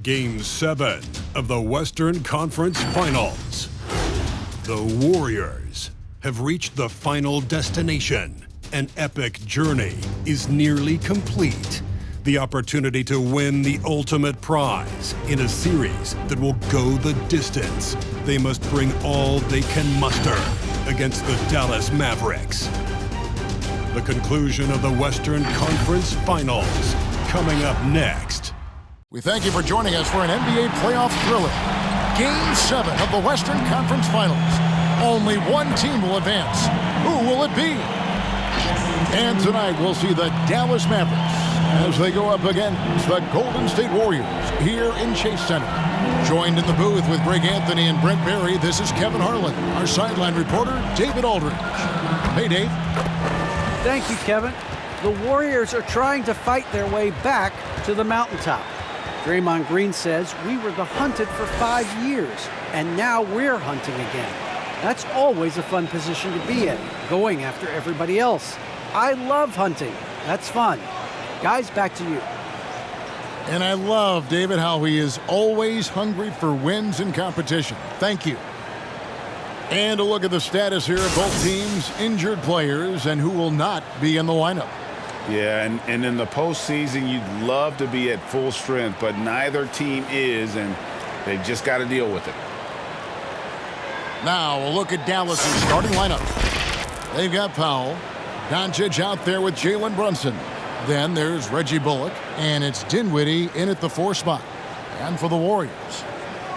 Game 7 of the Western Conference Finals. The Warriors have reached the final destination. An epic journey is nearly complete. The opportunity to win the ultimate prize in a series that will go the distance. They must bring all they can muster against the Dallas Mavericks. The conclusion of the Western Conference Finals coming up next. We thank you for joining us for an NBA playoff thriller. Game 7 of the Western Conference Finals. Only one team will advance. Who will it be? And tonight we'll see the Dallas Mavericks as they go up against the Golden State Warriors here in Chase Center. Joined in the booth with Greg Anthony and Brent Barry, this is Kevin Harlan. Our sideline reporter, David Aldridge. Hey, Dave. Thank you, Kevin. The Warriors are trying to fight their way back to the mountaintop. Draymond Green says we were the hunted for 5 years, and now we're hunting again. That's always a fun position to be in, going after everybody else. I love hunting. That's fun. Guys, back to you. And I love, David, how he is always hungry for wins and competition. Thank you. And a look at the status here of both teams, injured players, and who will not be in the lineup. Yeah, and in the postseason, you'd love to be at full strength, but neither team is, and they've just got to deal with it. Now, a look at Dallas' starting lineup. They've got Powell, Doncic out there with Jalen Brunson. Then there's Reggie Bullock, and it's Dinwiddie in at the 4 spot. And for the Warriors.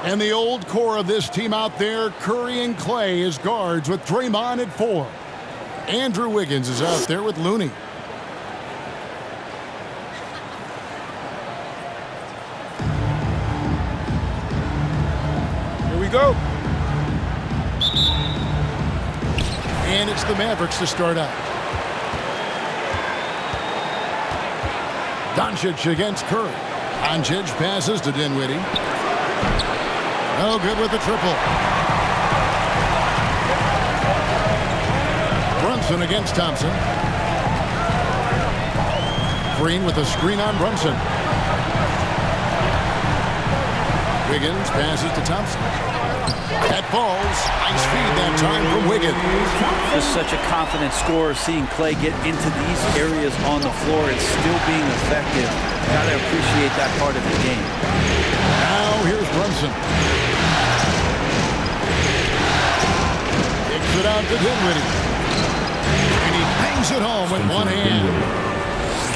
And the old core of this team out there, Curry and Clay as guards with Draymond at 4. Andrew Wiggins is out there with Looney. Here we go. And it's the Mavericks to start out. Doncic against Curry. Doncic passes to Dinwiddie. No good with the triple. Brunson against Thompson. Green with a screen on Brunson. Wiggins passes to Thompson. That falls. Nice feed that time from Wiggins. Just such a confident scorer, seeing Clay get into these areas on the floor and still being effective. Gotta appreciate that part of his game. Now here's Brunson. Kicks it out to Dinwiddie. And he bangs it home with one hand.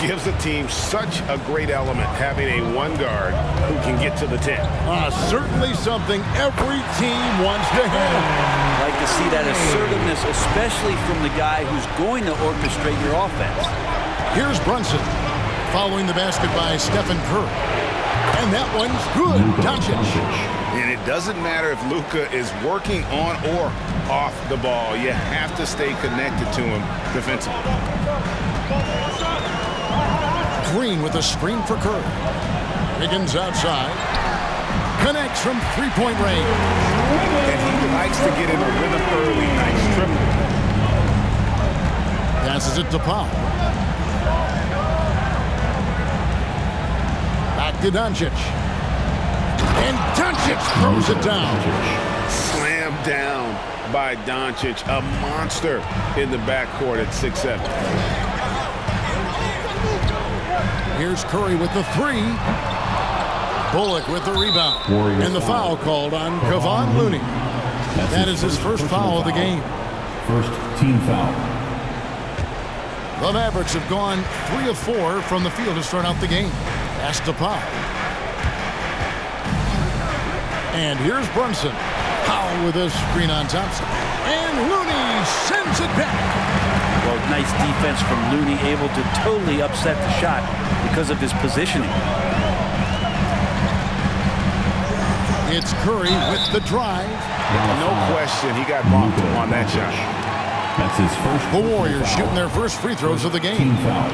Gives the team such a great element having a one guard who can get to the 10. Certainly something every team wants to have. Like to see that assertiveness, especially from the guy who's going to orchestrate your offense. Here's Brunson following the basket by Stephen Curry. And that one's good. Doncic. And it doesn't matter if Luka is working on or off the ball. You have to stay connected to him defensively. Green with a screen for Curry. Wiggins outside. Connects from three-point range. And he likes to get in a rhythm early. Nice triple. Passes it to Powell. Back to Doncic. And Doncic throws it down. Slammed down by Doncic. A monster in the backcourt at 6'7". Here's Curry with the 3. Bullock with the rebound. And the foul called on Kevon Looney. That is his first foul of the game. First team foul. The Mavericks have gone 3 of 4 from the field to start out the game. Pass to Powell. And here's Brunson. Powell with a screen on Thompson. And Looney sends it back. Well, nice defense from Looney, able to totally upset the shot because of his positioning. It's Curry with the drive. No question, he got bumped on that shot. That's his first. The Warriors shooting their first free throws of the game. Team foul.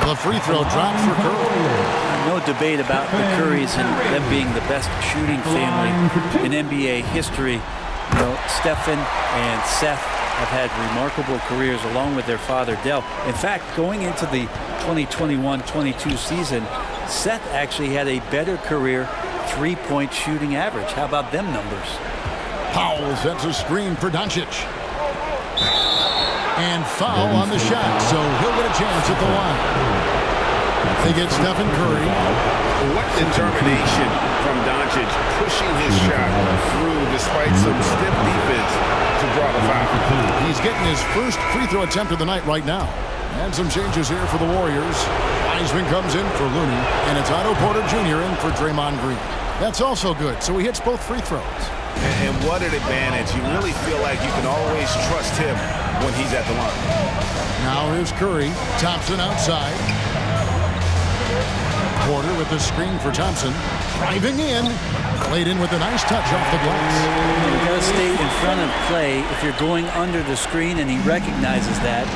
The free throw drops for Curry. No debate about the Currys and them being the best shooting family in NBA history. You know, Stephen and Seth have had remarkable careers along with their father, Dell. In fact, going into the 2021-22 season, Seth actually had a better career three-point shooting average. How about them numbers? Powell sets a screen for Doncic. And foul on the shot, so he'll get a chance at the line. They get Stephen Curry. What determination from Doncic, pushing his shot through despite some stiff defense to draw the foul. He's getting his first free throw attempt of the night right now. And some changes here for the Warriors. Wiseman comes in for Looney, and it's Otto Porter Jr. in for Draymond Green. That's also good, so he hits both free throws. And what an advantage. You really feel like you can always trust him when he's at the line. Now here's Curry. Thompson outside. Porter with the screen for Thompson. Driving in. Played in with a nice touch off the glass. You've got to stay in front of play. If you're going under the screen and he recognizes that,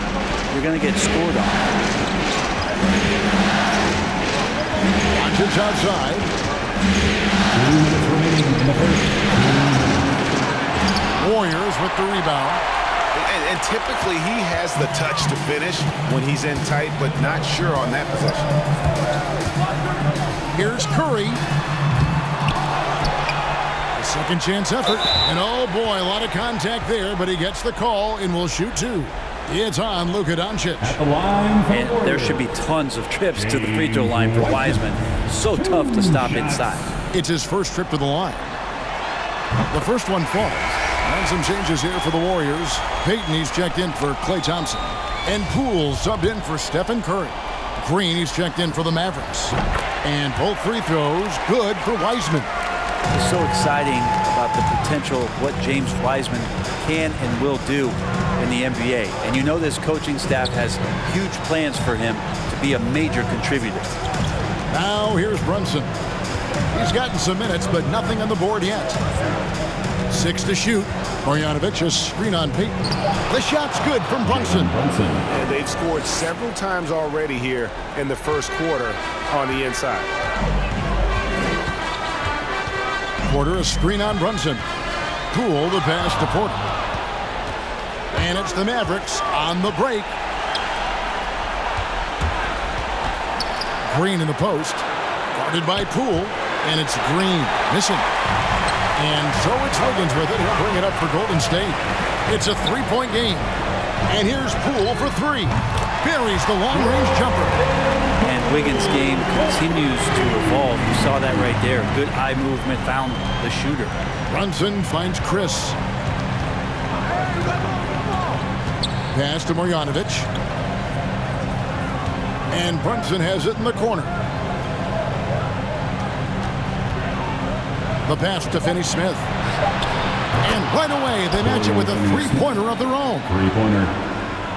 you're going to get scored on. Doncic outside. 2 minutes remaining in the first. Warriors with the rebound. And typically he has the touch to finish when he's in tight, but not sure on that possession. Here's Curry. A second chance effort. And oh boy, a lot of contact there, but he gets the call and will shoot two. It's on Luka Doncic. At the line for the And there Warriors. should be tons of trips to the free throw line for Wiseman. So tough to stop inside. It's his first trip to the line. The first one falls. And some changes here for the Warriors. Payton, he's checked in for Klay Thompson. And Poole subbed in for Stephen Curry. Green, he's checked in for the Mavericks. And both free throws good for Wiseman. It's so exciting about the potential of what James Wiseman can and will do in the NBA. And you know this coaching staff has huge plans for him to be a major contributor. Now here's Brunson. He's gotten some minutes, but nothing on the board yet. 6 to shoot. Marjanovic, a screen on Payton. The shot's good from Brunson. And they've scored several times already here in the first quarter on the inside. Porter, a screen on Brunson. Poole, the pass to Porter. And it's the Mavericks on the break. Green in the post. Guarded by Poole. And it's Green. Missing. And so it's Wiggins with it. He'll bring it up for Golden State. It's a three-point game. And here's Poole for three. Buries the long-range jumper. And Wiggins' game continues to evolve. You saw that right there. Good eye movement, found the shooter. Brunson finds Chris. Pass to Marjanovic. And Brunson has it in the corner. The pass to Finney-Smith. And right away, they match it with a three-pointer of their own. Three-pointer.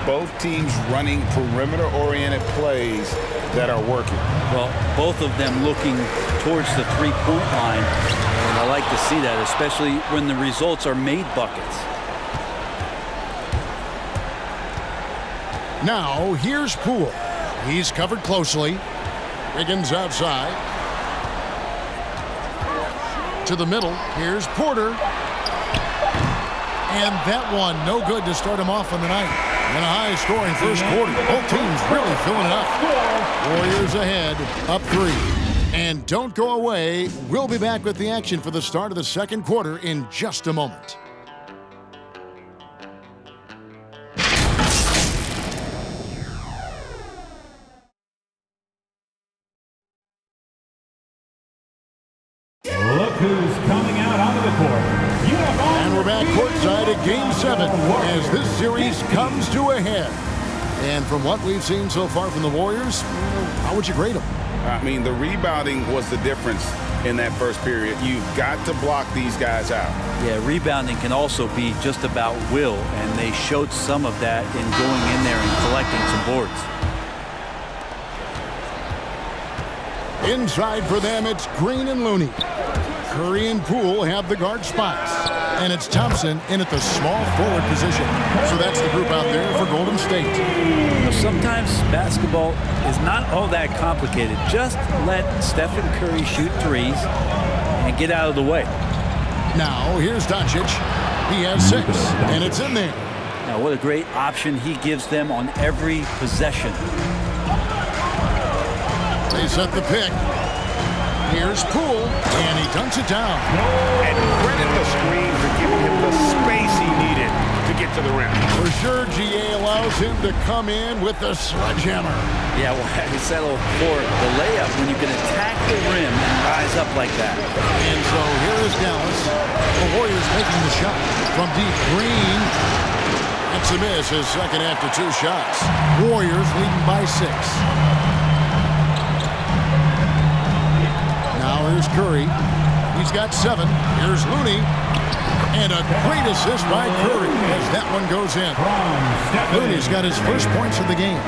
Both teams running perimeter-oriented plays that are working. Well, both of them looking towards the three-point line. And I like to see that, especially when the results are made buckets. Now, here's Poole. He's covered closely. Wiggins outside. To the middle. Here's Porter. And that one, no good to start him off on the night. And a high-scoring first quarter. Both teams really filling it up. Warriors ahead, up 3. And don't go away. We'll be back with the action for the start of the second quarter in just a moment. Look who's coming out onto the court. And we're back courtside at Game 7 as this series comes to a head. And from what we've seen so far from the Warriors, how would you grade them? I mean, the rebounding was the difference in that first period. You've got to block these guys out. Yeah, rebounding can also be just about will, and they showed some of that in going in there and collecting some boards. Inside for them, it's Green and Looney. Curry and Poole have the guard spots. And it's Thompson in at the small forward position. So that's the group out there for Golden State. You know, sometimes basketball is not all that complicated. Just let Stephen Curry shoot threes and get out of the way. Now, here's Doncic. He has 6, and it's in there. Now, what a great option he gives them on every possession. They set the pick. Here's Poole, and he dunks it down. And credit the screen for giving him the space he needed to get to the rim. For sure, GA allows him to come in with the sledgehammer. Yeah, well, he settled for the layup when you can attack the rim and rise up like that. And so here is Dallas. The Warriors making the shot from deep. Green. That's a miss, his second after 2 shots. Warriors leading by 6. Now here's Curry. He's got 7. Here's Looney. And a great assist by Curry as that one goes in. Looney's got his first points of the game.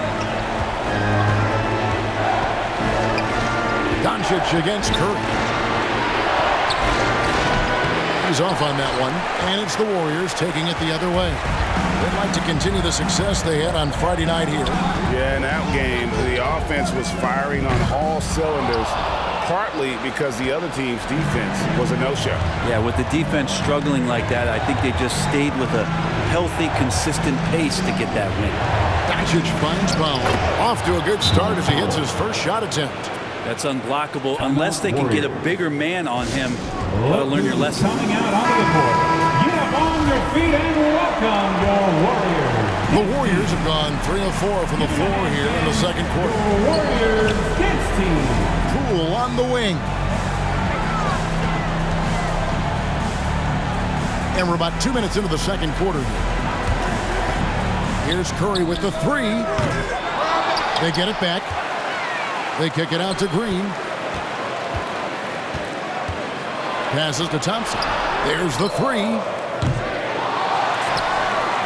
Doncic against Curry. He's off on that one, and it's the Warriors taking it the other way. They'd like to continue the success they had on Friday night here. Yeah, in that game, the offense was firing on all cylinders, partly because the other team's defense was a no-show. Yeah, with the defense struggling like that, I think they just stayed with a healthy, consistent pace to get that win. Doncic finds Powell. Off to a good start as he hits his first shot attempt. That's unblockable unless they can get a bigger man on him. You gotta learn your lesson. Coming out onto the court. Get up on your feet and welcome your Warriors. The Warriors have gone 3 of 4 from the floor here in the second quarter. The Warriors kids team. Poole on the wing. And we're about 2 minutes into the second quarter here. Here's Curry with the 3. They get it back. They kick it out to Green. Passes to Thompson. There's the 3.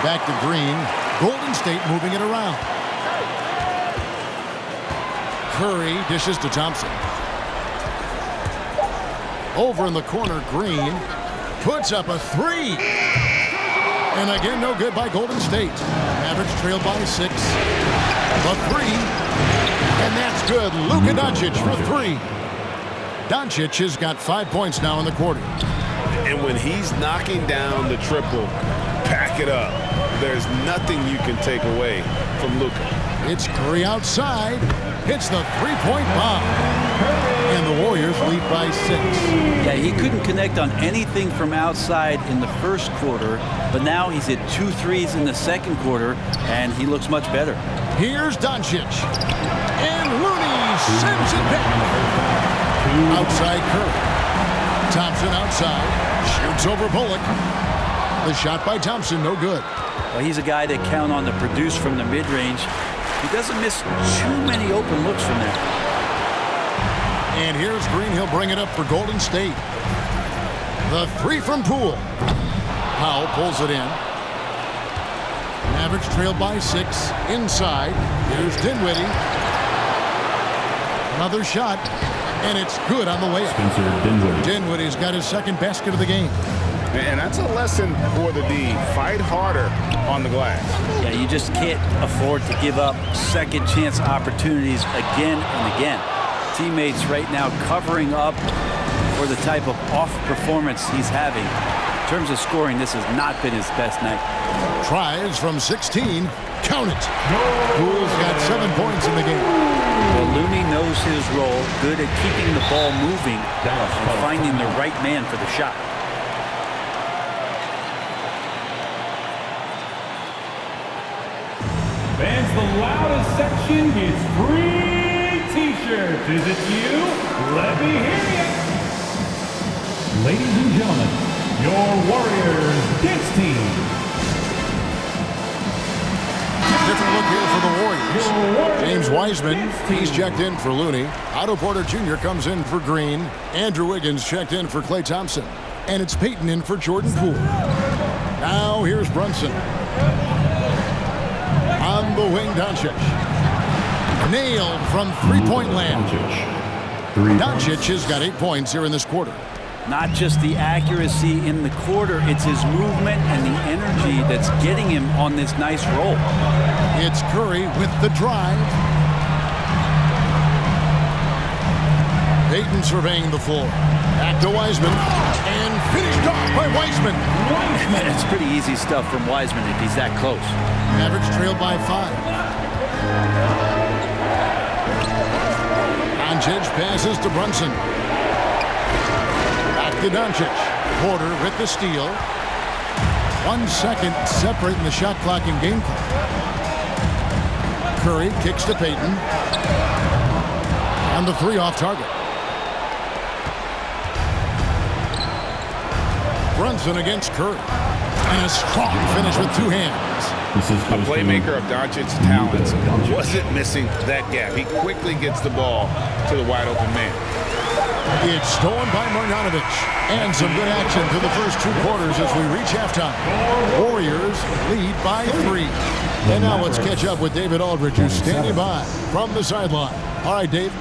Back to Green. Golden State moving it around. Curry dishes to Thompson. Over in the corner, Green puts up a 3. And again, no good by Golden State. Mavericks trailed by 6. The 3. And that's good. Luka Doncic for 3. Doncic has got 5 points now in the quarter. And when he's knocking down the triple, pack it up. There's nothing you can take away from Luka. It's Curry outside. Hits the three-point bomb. And the Warriors lead by 6. Yeah, he couldn't connect on anything from outside in the first quarter, but now he's hit 2 threes in the second quarter, and he looks much better. Here's Doncic. And Looney sends it back. Outside Curry. Thompson outside. Shoots over Bullock. The shot by Thompson, no good. Well, he's a guy that count on to produce from the mid-range. He doesn't miss too many open looks from there. And here's Green. He'll bring it up for Golden State. The 3 from Poole. Powell pulls it in. Mavericks trailed by 6. Inside. Here's Dinwiddie. Another shot. And it's good on the way up. Dinwiddie's got his second basket of the game. And that's a lesson for the D. Fight harder on the glass. Yeah, you just can't afford to give up second chance opportunities again and again. Teammates right now covering up for the type of off performance he's having. In terms of scoring, this has not been his best night. Tries from 16. Count it. Poole's got 7 points in the game. Well, Looney knows his role, good at keeping the ball moving and finding the right man for the shot. Fans, the loudest section is free T-shirts. Is it you? Let me hear you. Ladies and gentlemen, your Warriors kids team. Different look here for the Warriors. James Wiseman, he's checked in for Looney. Otto Porter Jr. comes in for Green. Andrew Wiggins checked in for Klay Thompson. And it's Peyton in for Jordan Poole. Now here's Brunson. On the wing, Doncic. Nailed from three-point land. Doncic has got 8 points here in this quarter. Not just the accuracy in the quarter, it's his movement and the energy that's getting him on this nice roll. It's Curry with the drive. Peyton surveying the floor. Back to Wiseman. And finished off by Wiseman. It's pretty easy stuff from Wiseman if he's that close. Mavericks trailed by 5. Doncic passes to Brunson. Back to Doncic. Porter with the steal. 1 second separating the shot clock and game clock. Curry kicks to Payton. And the 3 off target. Brunson against Curry. And a strong finish with 2 hands. A playmaker of Doncic's talents wasn't missing that gap. He quickly gets the ball to the wide open man. It's stolen by Marjanovic. And some good action through the first 2 quarters as we reach halftime. Warriors lead by 3. And now let's catch up with David Aldridge, who's standing by from the sideline. All right, Dave.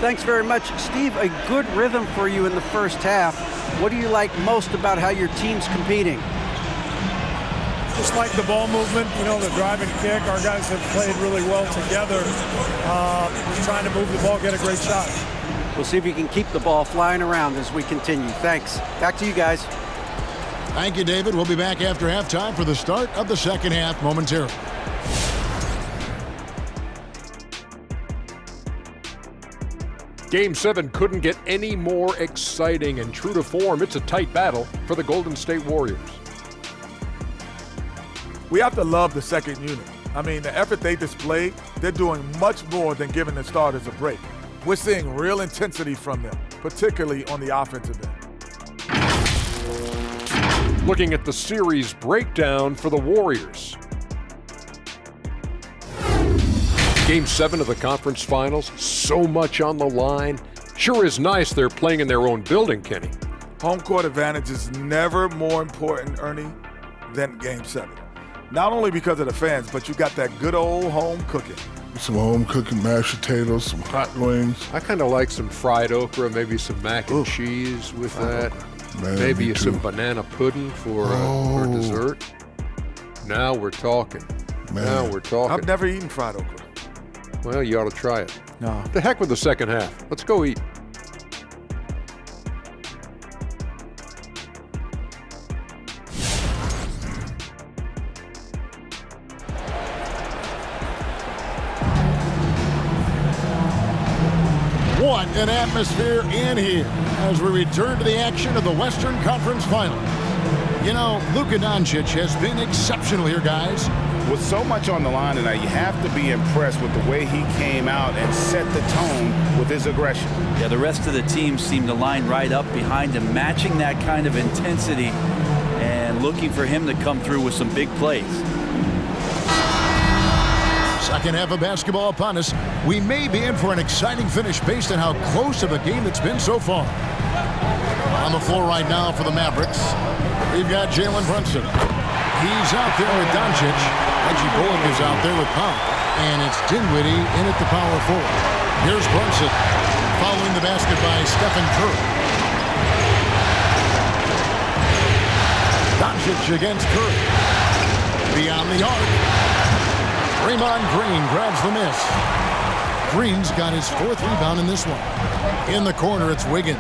Thanks very much, Steve. A good rhythm for you in the first half. What do you like most about how your team's competing? Just like the ball movement, you know, the drive and kick. Our guys have played really well together. Just trying to move the ball, get a great shot. We'll see if you can keep the ball flying around as we continue. Thanks. Back to you guys. Thank you, David. We'll be back after halftime for the start of the second half momentarily. Game 7 couldn't get any more exciting, and true to form, it's a tight battle for the Golden State Warriors. We have to love the second unit. I mean, the effort they displayed, they're doing much more than giving the starters a break. We're seeing real intensity from them, particularly on the offensive end. Looking at the series breakdown for the Warriors. Game 7 of the conference finals, so much on the line. Sure is nice they're playing in their own building, Kenny. Home court advantage is never more important, Ernie, than Game 7. Not only because of the fans, but you got that good old home cooking. Some home cooking mashed potatoes, some hot wings. I kind of like some fried okra, maybe some mac and cheese with that. Man, maybe some banana pudding for dessert. Now we're talking. Man. Now we're talking. I've never eaten fried okra. Well, you ought to try it. No. The heck with the second half. Let's go eat. What an atmosphere in here as we return to the action of the Western Conference Finals. You know, Luka Doncic has been exceptional here, guys. With so much on the line tonight, you have to be impressed with the way he came out and set the tone with his aggression. Yeah, the rest of the team seemed to line right up behind him, matching that kind of intensity and looking for him to come through with some big plays. Second half of basketball upon us. We may be in for an exciting finish based on how close of a game it's been so far. On the floor right now for the Mavericks, we've got Jalen Brunson. He's out there with Doncic. Reggie Bullock is out there with Powell. And it's Dinwiddie in at the power forward. Here's Brunson following the basket by Stephen Curry. Doncic against Curry. Beyond the arc. Draymond Green grabs the miss. Green's got his 4th rebound in this one. In the corner, it's Wiggins.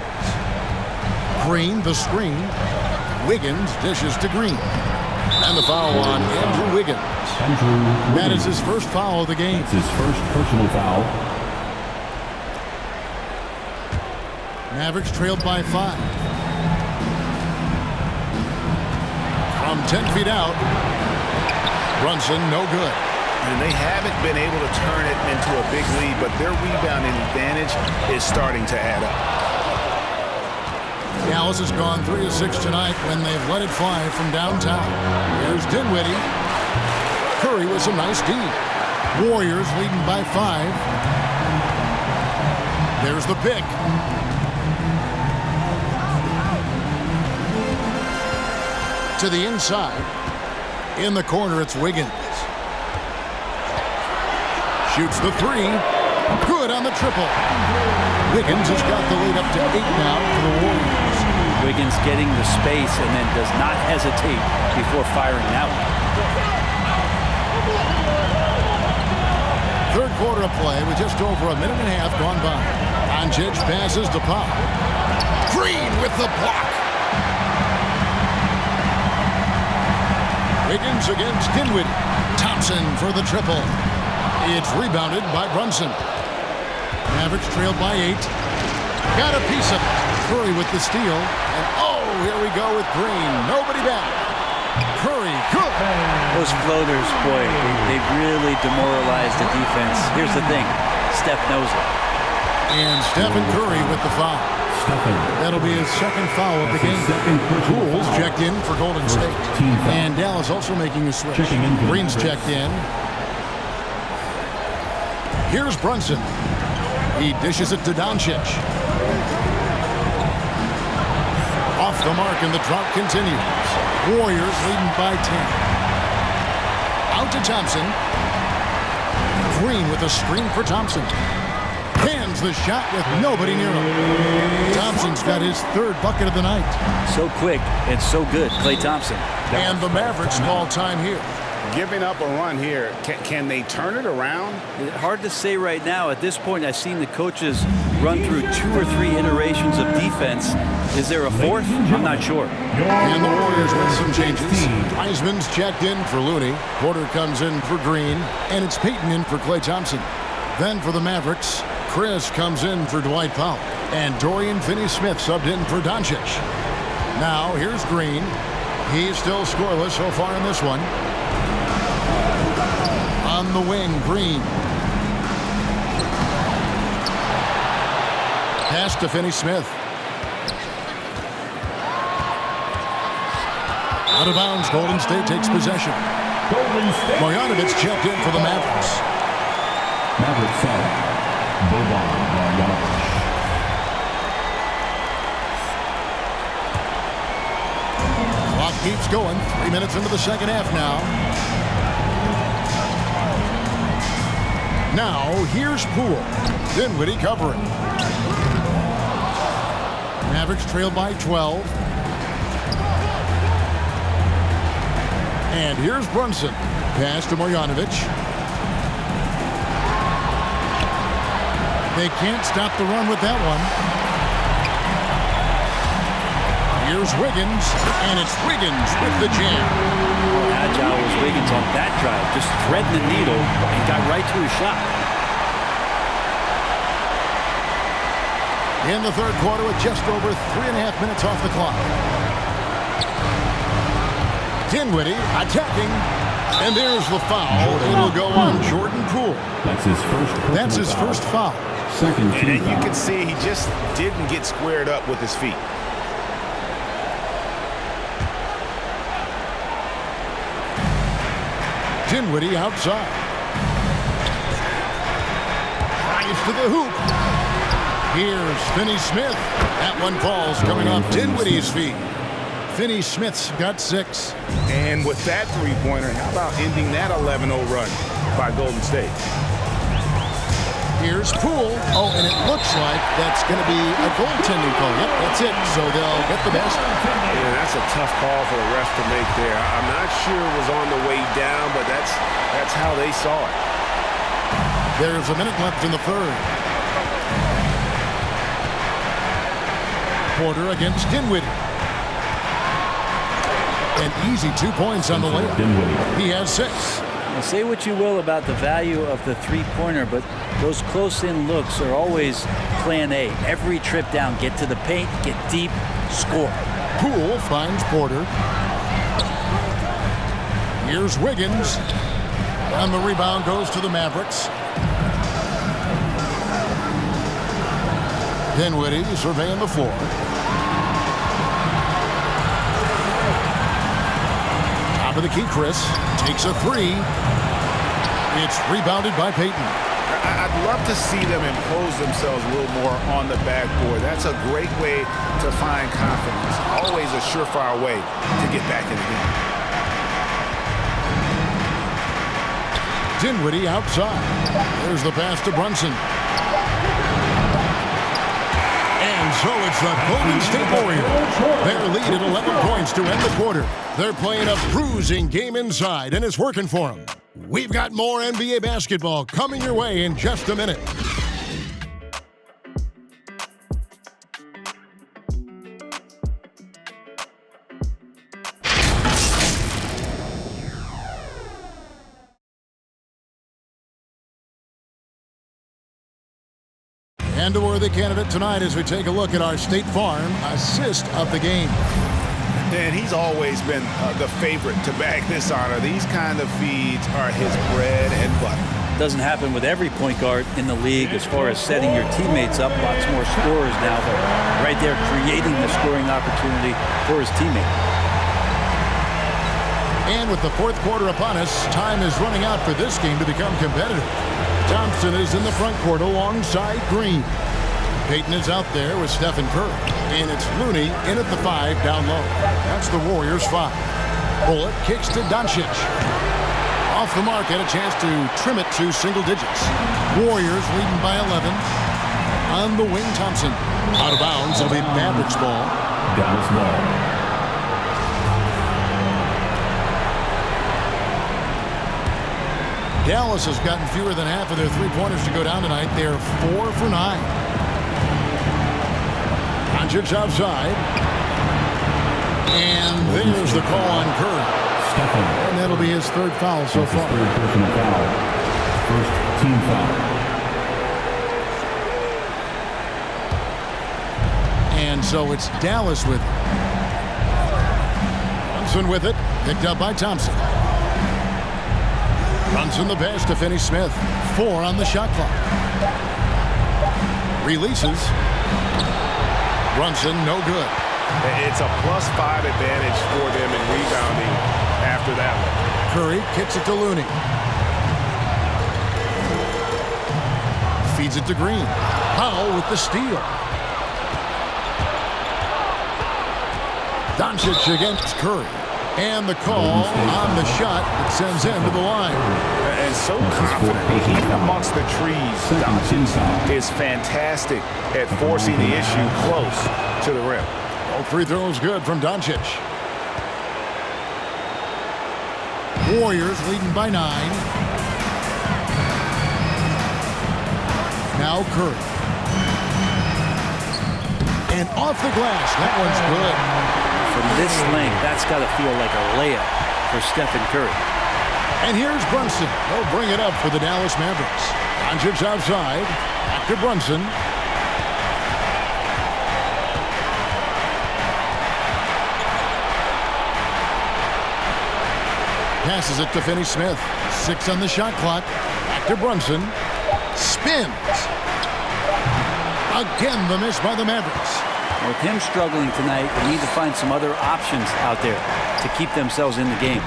Green, the screen. Wiggins dishes to Green. And the foul on Andrew Wiggins. That is his first foul of the game. It's his first personal foul. Mavericks trailed by 5. From 10 feet out. Brunson, no good. And they haven't been able to turn it into a big lead, but their rebounding advantage is starting to add up. Dallas has gone 3 of 6 tonight when they've let it fly from downtown. Here's Dinwiddie. Curry with some nice D. Warriors leading by 5. There's the pick. To the inside. In the corner, it's Wiggins. Shoots the 3. Good on the triple. Wiggins has got the lead up to 8 now for the Warriors. Wiggins getting the space and then does not hesitate before firing out. Third quarter of play with just over a minute and a half gone by. Doncic passes to Powell. Green with the block. Wiggins against Dinwiddie. Thompson for the triple. It's rebounded by Brunson. Mavericks trailed by 8. Got a piece of it. Curry with the steal. And oh, here we go with Green. Nobody back. Curry, good. Those floaters, boy, they really demoralized the defense. Here's the thing, Steph knows it. And Stephen Curry with the foul. That'll be his second foul of the game. Poole's checked in for Golden State. And Dallas also making a switch. Green's checked in. Here's Brunson. He dishes it to Doncic. Off the mark, and the drought continues. Warriors leading by 10. Out to Thompson. Green with a screen for Thompson. Hands the shot with nobody near him. Thompson's got his third bucket of the night. So quick and so good, Klay Thompson. And the Mavericks call time here. Giving up a run here. Can they turn it around? Hard to say right now. At this point, I've seen the coaches run through 2 or 3 iterations of defense. Is there a fourth? I'm not sure. And the Warriors with some changes. Wiseman's checked in for Looney. Porter comes in for Green. And it's Payton in for Klay Thompson. Then for the Mavericks, Chris comes in for Dwight Powell. And Dorian Finney-Smith subbed in for Doncic. Now here's Green. He's still scoreless so far in this one. On the wing, Green. Pass to Finney-Smith. Out of bounds, Golden State takes possession. Marjanovic checked in for the Mavericks. Mavericks out. Boban Marjanovic. Clock keeps going. 3 minutes into the second half now. Now, here's Poole. Dinwiddie covering. Mavericks trailed by 12. And here's Brunson. Pass to Marjanovic. They can't stop the run with that one. Here's Wiggins, and it's Wiggins with the jam. Agile was Wiggins on that drive, just threading the needle and got right to his shot. In the third quarter with just over 3.5 minutes off the clock. Dinwiddie attacking, and there's the foul. It'll go on Jordan Poole. That's his first foul. And you can see he just didn't get squared up with his feet. Dinwiddie outside. Drives to the hoop. Here's Finney-Smith. That one falls coming off Dinwiddie's feet. Finney-Smith's got 6. And with that three-pointer, how about ending that 11-0 run by Golden State? Here's Poole. Oh, and it looks like that's going to be a goaltending call. Yep, that's it. So they'll get the basket. Yeah, that's a tough call for the ref to make there. I'm not sure it was on the way down, but that's how they saw it. There's a minute left in the third. Porter against Dinwiddie. An easy 2 points on the layup. He has 6. Now, say what you will about the value of the three-pointer, but those close-in looks are always plan A. Every trip down, get to the paint, get deep, score. Poole finds Porter. Here's Wiggins. And the rebound goes to the Mavericks. Dinwiddie surveying the floor. Top of the key, Chris. Takes a 3. It's rebounded by Payton. I'd love to see them impose themselves a little more on the backboard. That's a great way to find confidence. Always a surefire way to get back in the game. Dinwiddie outside. There's the pass to Brunson. And so it's the Golden State Warriors. Their lead at 11 points to end the quarter. They're playing a bruising game inside, and it's working for them. We've got more NBA basketball coming your way in just a minute. And a worthy candidate tonight as we take a look at our State Farm assist of the game. And he's always been the favorite to bag this honor. These kind of feeds are his bread and butter. Doesn't happen with every point guard in the league as far as setting your teammates up. Lots more scorers now, but right there creating the scoring opportunity for his teammate. And with the fourth quarter upon us, time is running out for this game to become competitive. Thompson is in the front court alongside Green. Payton is out there with Stephen Curry. And it's Looney in at the 5 down low. That's the Warriors' 5. Bullock kicks to Doncic. Off the mark, had a chance to trim it to single digits. Warriors leading by 11. On the wing, Thompson. Out of bounds, it'll be Mavericks ball. Dallas ball. Dallas has gotten fewer than half of their three-pointers to go down tonight. They're 4 for 9. Doncic outside. And there's the call on Curry. And that'll be his third foul so far. Third personal foul. First team foul. And so it's Dallas with it. Brunson with it. Picked up by Thompson. Brunson the pass to Finney-Smith. 4 on the shot clock. Releases. Brunson, no good. It's a +5 advantage for them in rebounding after that one. Curry kicks it to Looney. Feeds it to Green. Powell with the steal. Doncic against Curry. And the call on the shot that sends him to the line. And so confident, even amongst the trees, Doncic is fantastic at forcing the issue close to the rim. All free throws good from Doncic. Warriors leading by 9. Now Curry. And off the glass. That one's good. From this length, that's got to feel like a layup for Stephen Curry. And here's Brunson. They'll bring it up for the Dallas Mavericks. Doncic outside. Back to Brunson. Passes it to Finney-Smith. 6 on the shot clock. Back to Brunson. Spins. Again, the miss by the Mavericks. With him struggling tonight, they need to find some other options out there to keep themselves in the game.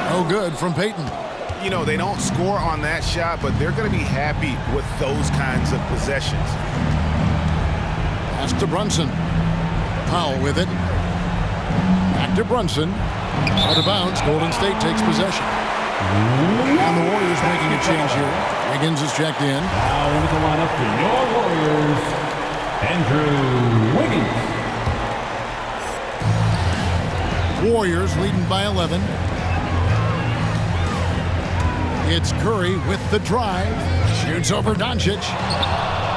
No good from Payton. You know, they don't score on that shot, but they're going to be happy with those kinds of possessions. Pass to Brunson. Powell with it. Back to Brunson. Out of bounds. Golden State takes possession. And the Warriors making a change here. Wiggins is checked in. Now into the lineup for your Warriors, Andrew Wiggins. Warriors leading by 11. It's Curry with the drive. Shoots over Doncic.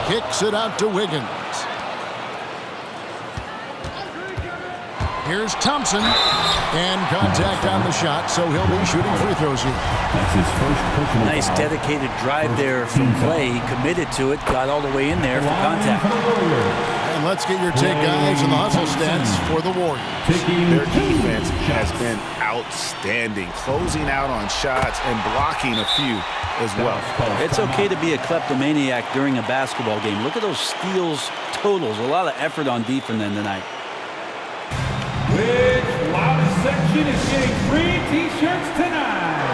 Kicks it out to Wiggins. Here's Thompson. And contact on the shot, so he'll be shooting free throws here. That's his first personal Nice foul. dedicated drive there from Clay. He committed to it, got all the way in there for contact. And let's get your take, guys, in the hustle stats for the Warriors. Their defense has been outstanding, closing out on shots and blocking a few as well. It's okay to be a kleptomaniac during a basketball game. Look at those steals totals. A lot of effort on defense tonight. Which loudest section is getting free T-shirts tonight?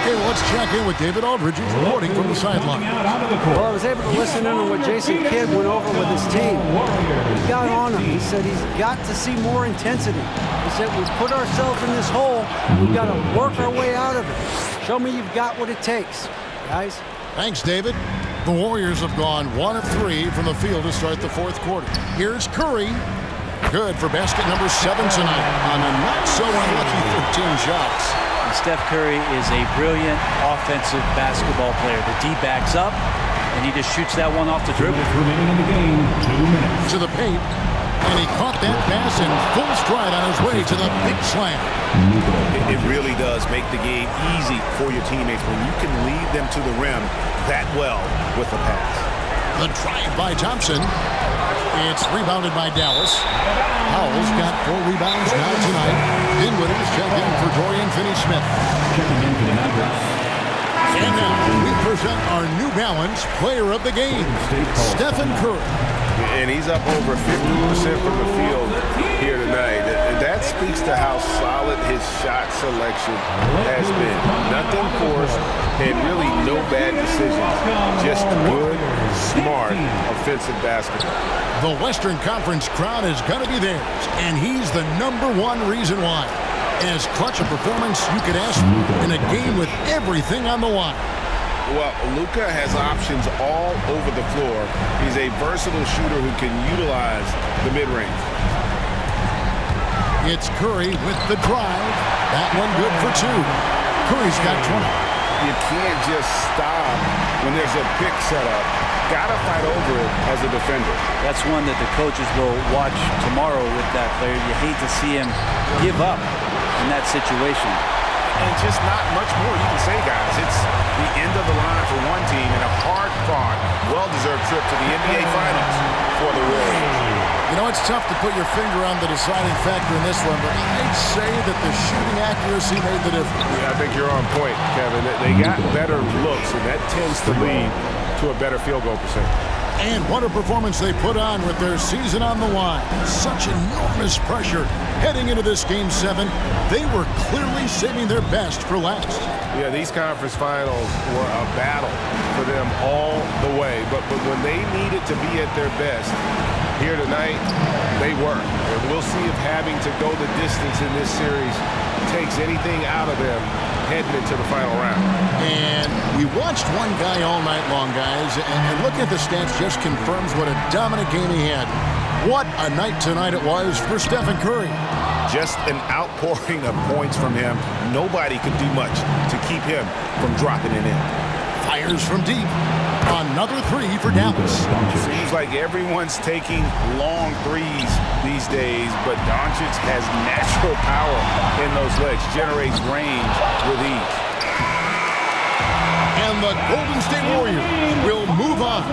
Okay, well, let's check in with David Aldridge, who's reporting from the sideline. Well, I was able to listen in on what Jason Kidd went over with his team. He got on him. He said he's got to see more intensity. He said we put ourselves in this hole. We've got to work our way out of it. Show me you've got what it takes, guys. Thanks, David. The Warriors have gone 1 of 3 from the field to start the fourth quarter. Here's Curry. Good for basket number 7 tonight on a not-so-unlucky 13 shots. And Steph Curry is a brilliant offensive basketball player. The D backs up, and he just shoots that one off the dribble. Remaining in the game, 2 minutes. To the paint, and he caught that pass in full stride on his way to the big slam. It really does make the game easy for your teammates when you can lead them to the rim that well with the pass. The drive by Thompson. It's rebounded by Dallas. Howell's got 4 rebounds now tonight. Dinwiddie's checked in for Dorian Finney-Smith. Checking in for the Mavericks. And now we present our New Balance Player of the Game, Stephen Curry. And he's up over 50% from the field here tonight. That speaks to how solid his shot selection has been. Nothing forced and really no bad decisions. Just good, smart, offensive basketball. The Western Conference crowd is going to be theirs, and he's the #1 reason why. As clutch a performance you could ask for in a game with everything on the line. Well, Luka has options all over the floor. He's a versatile shooter who can utilize the mid-range. It's Curry with the drive. That one good for 2. Curry's got 20. You can't just stop when there's a pick set up. Gotta fight over it as a defender. That's one that the coaches will watch tomorrow with that player. You hate to see him give up in that situation. And just not much more you can say, guys. It's the end of the line for one team and a hard-fought, well-deserved trip to the NBA Finals for the Warriors. You know, it's tough to put your finger on the deciding factor in this one, but I'd say that the shooting accuracy made the difference. Yeah, I think you're on point, Kevin. They got better looks, and that tends to lead to a better field goal percentage. And what a performance they put on with their season on the line. Such enormous pressure heading into this Game 7. They were clearly saving their best for last. Yeah, these conference finals were a battle for them all the way. But when they needed to be at their best here tonight, they were. And we'll see if having to go the distance in this series takes anything out of them heading into the final round. And we watched one guy all night long, guys, and looking at the stats just confirms what a dominant game he had. What a night tonight it was for Stephen Curry. Just an outpouring of points from him. Nobody could do much to keep him from dropping it in. Fires from deep. Another 3 for Dallas. Seems like everyone's taking long threes these days, but Doncic has natural power in those legs, generates range with ease. And the Golden State Warriors will move on.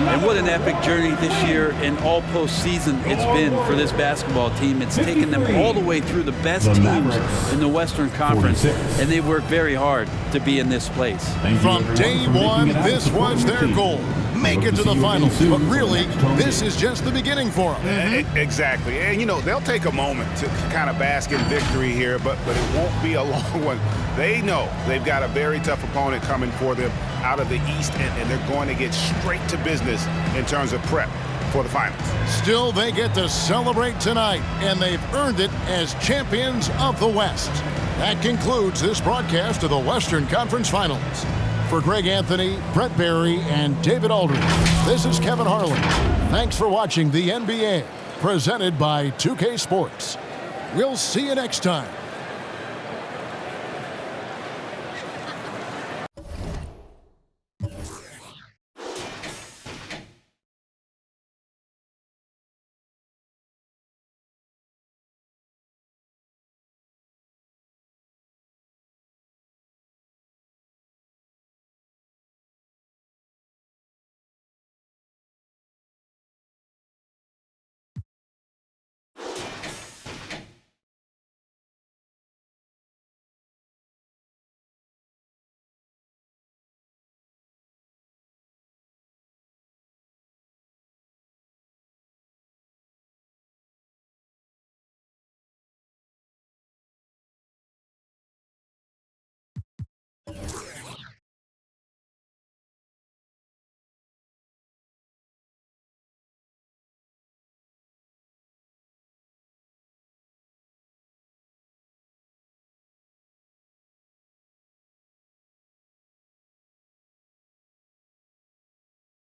And what an epic journey this year and all postseason it's been for this basketball team. It's taken them all the way through the best teams in the Western Conference, and they worked very hard to be in this place. From day one, this was their goal. Make it to the finals. But really, this is just the beginning for them. Exactly. And, you know, they'll take a moment to kind of bask in victory here, but it won't be a long one. They know they've got a very tough opponent coming for them out of the East, and they're going to get straight to business in terms of prep for the finals. Still, they get to celebrate tonight, and they've earned it as champions of the West. That concludes this broadcast of the Western Conference Finals. For Greg Anthony, Brett Barry, and David Aldridge, this is Kevin Harlan. Thanks for watching the NBA, presented by 2K Sports. We'll see you next time.